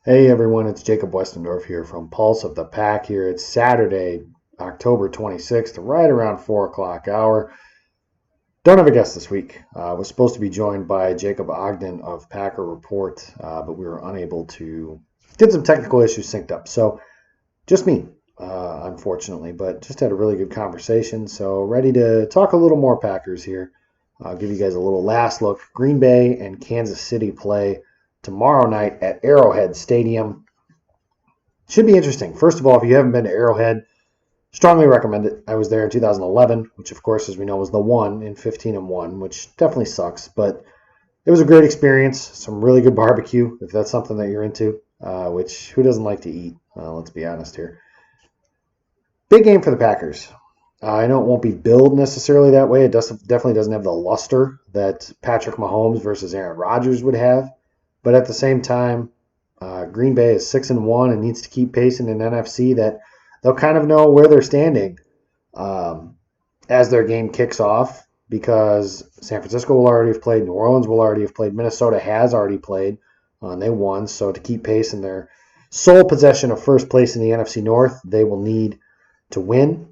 Hey everyone, it's Jacob Westendorf here from Pulse of the Pack here. It's Saturday, October 26th, right around 4 o'clock hour. Don't have a guest this week. Was supposed to be joined by Jacob Ogden of Packer Report, but we were unable to get some technical issues synced up. So just me, unfortunately, but just had a really good conversation. So ready to talk a little more Packers here. I'll give you guys a little last look. Green Bay and Kansas City play tomorrow night at Arrowhead Stadium. Should be interesting. First of all, if you haven't been to Arrowhead, strongly recommend it. I was there in 2011, which of course, as we know, was the one in 15-1, which definitely sucks, but it was a great experience. Some really good barbecue, if that's something that you're into, which who doesn't like to eat? Let's be honest here. Big game for the Packers. I know it won't be billed necessarily that way. It definitely doesn't have the luster that Patrick Mahomes versus Aaron Rodgers would have. But at the same time, Green Bay is 6-1 and needs to keep pace in an NFC that they'll kind of know where they're standing as their game kicks off, because San Francisco will already have played, New Orleans will already have played, Minnesota has already played, and they won. So to keep pace in their sole possession of first place in the NFC North, they will need to win.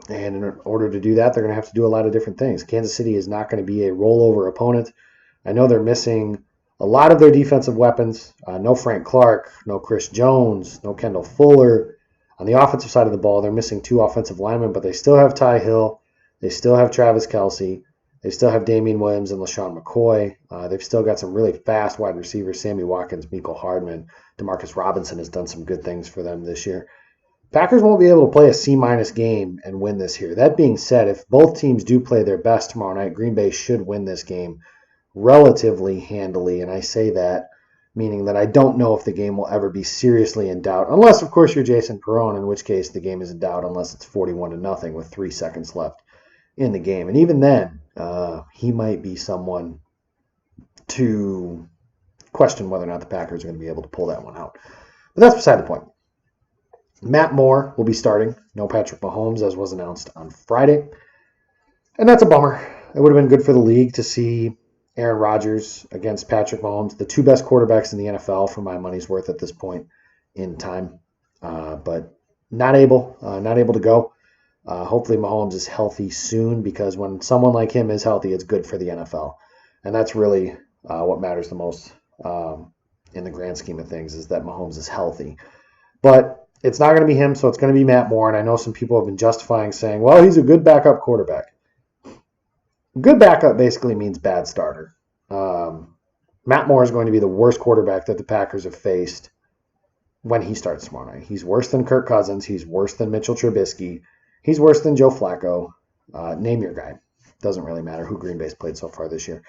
And in order to do that, they're going to have to do a lot of different things. Kansas City is not going to be a rollover opponent. I know they're missing a lot of their defensive weapons. No Frank Clark, no Chris Jones, no Kendall Fuller. On the offensive side of the ball, they're missing two offensive linemen, but they still have Ty Hill. They still have Travis Kelce. They still have Damian Williams and LaShawn McCoy. They've still got some really fast wide receivers, Sammy Watkins, Mecole Hardman. Demarcus Robinson has done some good things for them this year. Packers won't be able to play a C- game and win this here. That being said, if both teams do play their best tomorrow night, Green Bay should win this game relatively handily. And I say that meaning that I don't know if the game will ever be seriously in doubt, unless, of course, you're Jason Perone, in which case the game is in doubt unless it's 41-0 with 3 seconds left in the game. And even then, he might be someone to question whether or not the Packers are going to be able to pull that one out. But that's beside the point. Matt Moore will be starting. No Patrick Mahomes, as was announced on Friday. And that's a bummer. It would have been good for the league to see Aaron Rodgers against Patrick Mahomes, the two best quarterbacks in the NFL for my money's worth at this point in time. But not able to go. Hopefully Mahomes is healthy soon, because when someone like him is healthy, it's good for the NFL. And that's really what matters the most in the grand scheme of things, is that Mahomes is healthy. But it's not going to be him, so it's going to be Matt Moore. And I know some people have been justifying, saying, well, he's a good backup quarterback. Good backup basically means bad starter. Matt Moore is going to be the worst quarterback that the Packers have faced when he starts tomorrow night. He's worse than Kirk Cousins. He's worse than Mitchell Trubisky. He's worse than Joe Flacco. Name your guy. Doesn't really matter who Green Bay's played so far this year.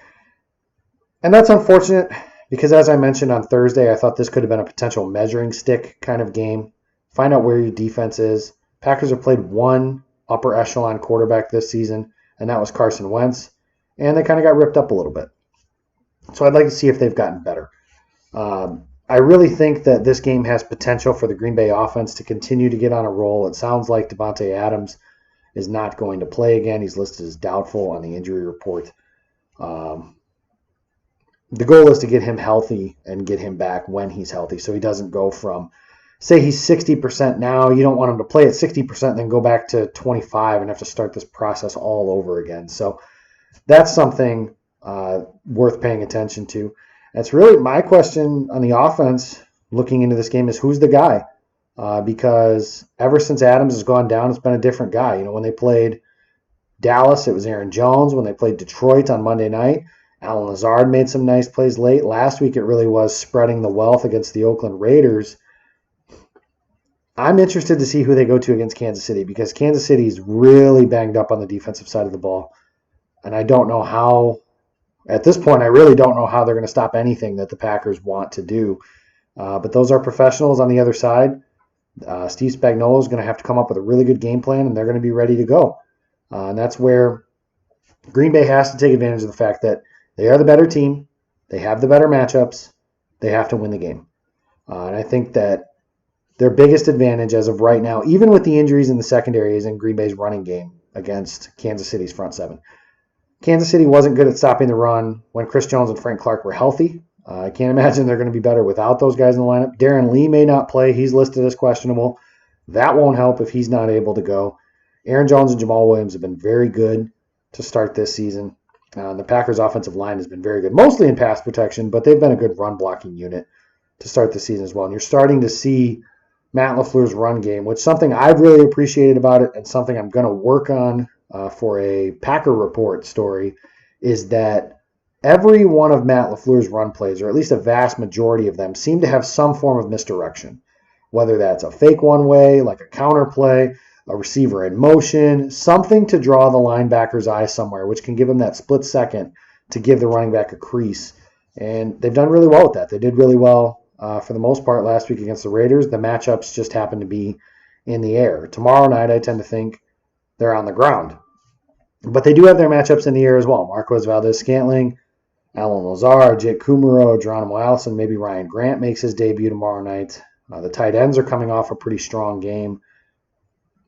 And that's unfortunate, because as I mentioned on Thursday, I thought this could have been a potential measuring stick kind of game. Find out where your defense is. Packers have played one upper echelon quarterback this season, and that was Carson Wentz, and they kind of got ripped up a little bit. So I'd like to see if they've gotten better. I really think that this game has potential for the Green Bay offense to continue to get on a roll. It sounds like Davante Adams is not going to play again. He's listed as doubtful on the injury report. The goal is to get him healthy and get him back when he's healthy, so he doesn't go from, say he's 60% now, you don't want him to play at 60% and then go back to 25 and have to start this process all over again. So that's something worth paying attention to. That's really my question on the offense looking into this game, is who's the guy? Because ever since Adams has gone down, it's been a different guy. You know, when they played Dallas, it was Aaron Jones. When they played Detroit on Monday night, Allen Lazard made some nice plays late. Last week, it really was spreading the wealth against the Oakland Raiders. I'm interested to see who they go to against Kansas City, because Kansas City is really banged up on the defensive side of the ball. And I don't know how, at this point, I really don't know how they're going to stop anything that the Packers want to do. But those are professionals on the other side. Steve Spagnuolo is going to have to come up with a really good game plan, and they're going to be ready to go. And that's where Green Bay has to take advantage of the fact that they are the better team. They have the better matchups. They have to win the game. And I think that their biggest advantage as of right now, even with the injuries in the secondary, is in Green Bay's running game against Kansas City's front seven. Kansas City wasn't good at stopping the run when Chris Jones and Frank Clark were healthy. I can't imagine they're going to be better without those guys in the lineup. Darren Lee may not play. He's listed as questionable. That won't help if he's not able to go. Aaron Jones and Jamal Williams have been very good to start this season. The Packers' offensive line has been very good, mostly in pass protection, but they've been a good run-blocking unit to start the season as well. And you're starting to see Matt LaFleur's run game, which is something I've really appreciated about it and something I'm going to work on for a Packer Report story, is that every one of Matt LaFleur's run plays, or at least a vast majority of them, seem to have some form of misdirection, whether that's a fake one-way, like a counter play, a receiver in motion, something to draw the linebacker's eye somewhere, which can give him that split second to give the running back a crease. And they've done really well with that. They did really well for the most part last week against the Raiders. The matchups just happen to be in the air. Tomorrow night, I tend to think they're on the ground. But they do have their matchups in the air as well. Marquez Valdez-Scantling, Alan Lazar, Jake Kumaro, Geronimo Allison, maybe Ryan Grant makes his debut tomorrow night. The tight ends are coming off a pretty strong game.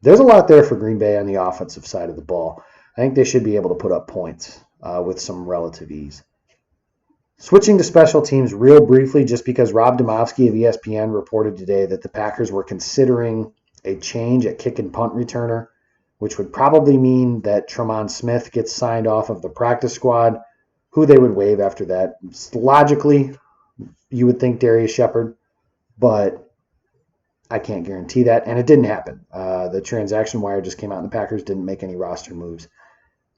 There's a lot there for Green Bay on the offensive side of the ball. I think they should be able to put up points with some relative ease. Switching to special teams real briefly, just because Rob Demovsky of ESPN reported today that the Packers were considering a change at kick and punt returner, which would probably mean that Tremont Smith gets signed off of the practice squad, who they would waive after that. Logically, you would think Darius Shepard, but I can't guarantee that, and it didn't happen. The transaction wire just came out, and the Packers didn't make any roster moves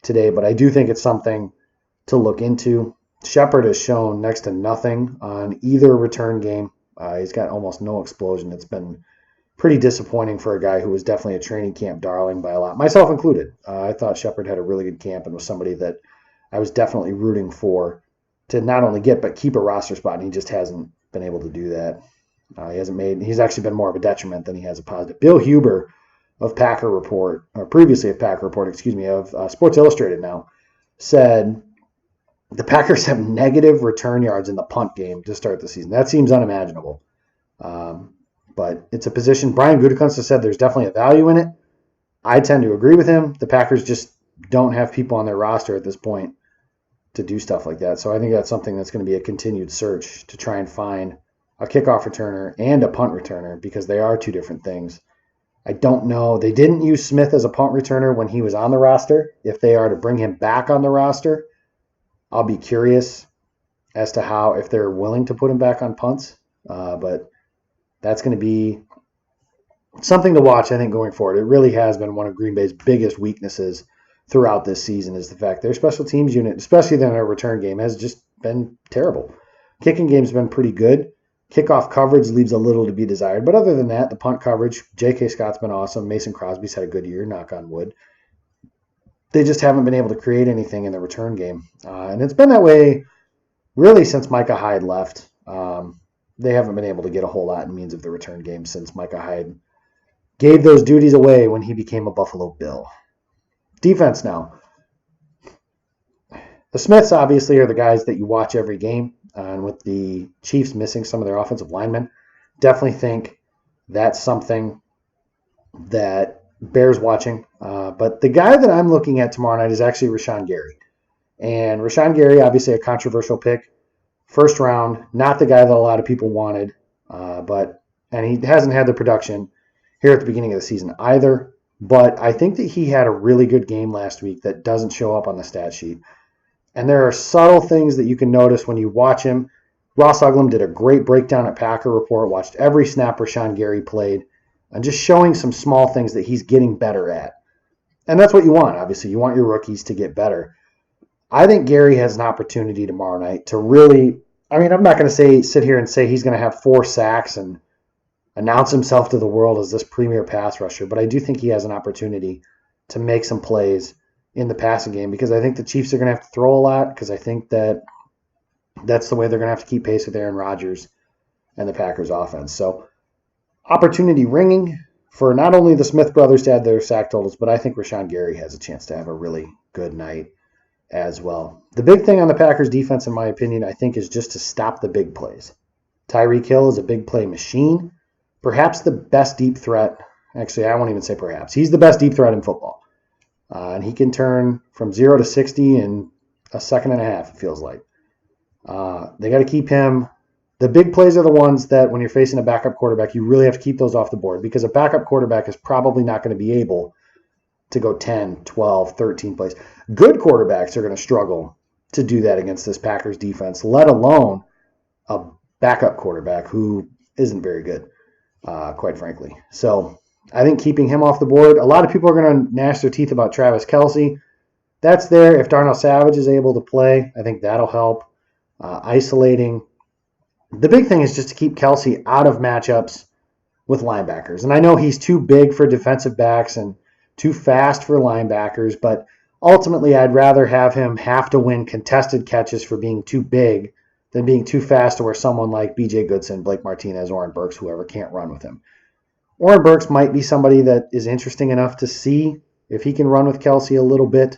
today, but I do think it's something to look into. Shepard has shown next to nothing on either return game. He's got almost no explosion. It's been pretty disappointing for a guy who was definitely a training camp darling by a lot, myself included. I thought Shepard had a really good camp and was somebody that I was definitely rooting for to not only get but keep a roster spot, and he just hasn't been able to do that. He's actually been more of a detriment than he has a positive. Bill Huber of Packer Report, or previously of Packer Report, of Sports Illustrated now, said the Packers have negative return yards in the punt game to start the season. That seems unimaginable. But it's a position. Brian Gutekunst has said there's definitely a value in it. I tend to agree with him. The Packers just don't have people on their roster at this point to do stuff like that. So I think that's something that's going to be a continued search to try and find a kickoff returner and a punt returner, because they are two different things. I don't know. They didn't use Smith as a punt returner when he was on the roster. If they are to bring him back on the roster, I'll be curious as to if they're willing to put him back on punts. But that's going to be something to watch, I think, going forward. It really has been one of Green Bay's biggest weaknesses throughout this season, is the fact their special teams unit, especially their return game, has just been terrible. Kicking game's been pretty good. Kickoff coverage leaves a little to be desired. But other than that, the punt coverage, J.K. Scott's been awesome. Mason Crosby's had a good year, knock on wood. They just haven't been able to create anything in the return game. And it's been that way really since Micah Hyde left. They haven't been able to get a whole lot in means of the return game since Micah Hyde gave those duties away when he became a Buffalo Bill. Defense now. The Smiths obviously are the guys that you watch every game. And with the Chiefs missing some of their offensive linemen, definitely think that's something that bears watching. But the guy that I'm looking at tomorrow night is actually Rashawn Gary. And Rashawn Gary, obviously a controversial pick. First round, not the guy that a lot of people wanted. And he hasn't had the production here at the beginning of the season either. But I think that he had a really good game last week that doesn't show up on the stat sheet. And there are subtle things that you can notice when you watch him. Ross Uglum did a great breakdown at Packer Report, watched every snap Rashawn Gary played, and just showing some small things that he's getting better at. And that's what you want, obviously. You want your rookies to get better. I think Gary has an opportunity tomorrow night to really, I'm not going to sit here and say he's going to have 4 sacks and announce himself to the world as this premier pass rusher, but I do think he has an opportunity to make some plays in the passing game, because I think the Chiefs are going to have to throw a lot, because I think that's the way they're going to have to keep pace with Aaron Rodgers and the Packers offense. So opportunity ringing for not only the Smith brothers to add their sack totals, but I think Rashawn Gary has a chance to have a really good night as well. The big thing on the Packers defense, in my opinion, I think is just to stop the big plays. Tyreek Hill is a big play machine. Perhaps the best deep threat. Actually, I won't even say perhaps. He's the best deep threat in football. And he can turn from 0 to 60 in a second and a half, it feels like. They got to keep him. The big plays are the ones that when you're facing a backup quarterback, you really have to keep those off the board because a backup quarterback is probably not going to be able to go 10, 12, 13 plays. Good quarterbacks are going to struggle to do that against this Packers defense, let alone a backup quarterback who isn't very good, quite frankly. So I think keeping him off the board, a lot of people are going to gnash their teeth about Travis Kelce. That's there. If Darnell Savage is able to play, I think that'll help. Isolating. The big thing is just to keep Kelce out of matchups with linebackers. And I know he's too big for defensive backs and too fast for linebackers, but ultimately I'd rather have him have to win contested catches for being too big than being too fast to where someone like B.J. Goodson, Blake Martinez, Oren Burks, whoever can't run with him. Oren Burks might be somebody that is interesting enough to see if he can run with Kelce a little bit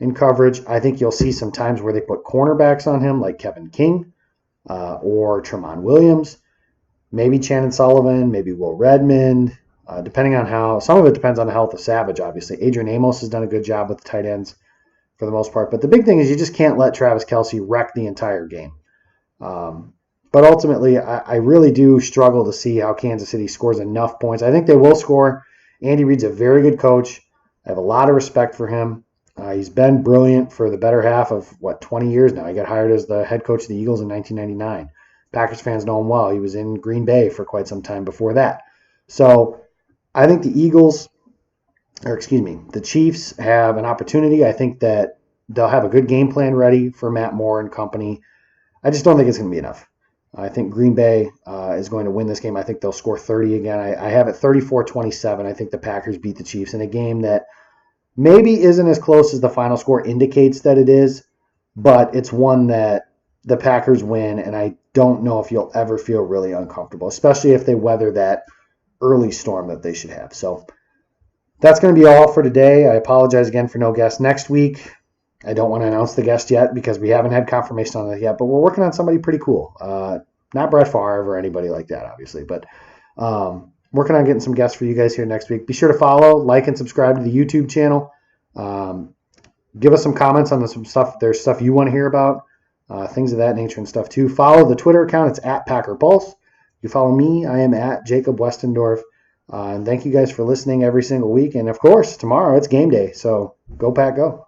in coverage. I think you'll see some times where they put cornerbacks on him like Kevin King or Tramon Williams, maybe Shannon Sullivan, maybe Will Redmond, depending on how. Some of it depends on the health of Savage, obviously. Adrian Amos has done a good job with the tight ends for the most part. But the big thing is you just can't let Travis Kelce wreck the entire game. But ultimately, I really do struggle to see how Kansas City scores enough points. I think they will score. Andy Reid's a very good coach. I have a lot of respect for him. He's been brilliant for the better half of, 20 years now. He got hired as the head coach of the Eagles in 1999. Packers fans know him well. He was in Green Bay for quite some time before that. So I think the Chiefs have an opportunity. I think that they'll have a good game plan ready for Matt Moore and company. I just don't think it's going to be enough. I think Green Bay is going to win this game. I think they'll score 30 again. I have it 34-27. I think the Packers beat the Chiefs in a game that maybe isn't as close as the final score indicates that it is, but it's one that the Packers win, and I don't know if you'll ever feel really uncomfortable, especially if they weather that early storm that they should have. So that's going to be all for today. I apologize again for no guest next week. I don't want to announce the guest yet because we haven't had confirmation on it yet, but we're working on somebody pretty cool. Not Brett Favre or anybody like that, obviously, but working on getting some guests for you guys here next week. Be sure to follow, like, and subscribe to the YouTube channel. Give us some comments on some stuff. If there's stuff you want to hear about, things of that nature and stuff too. Follow the Twitter account. It's @PackerPulse. You follow me. I am @Jacob Westendorf. And thank you guys for listening every single week. And of course, tomorrow it's game day. So go Pack, go.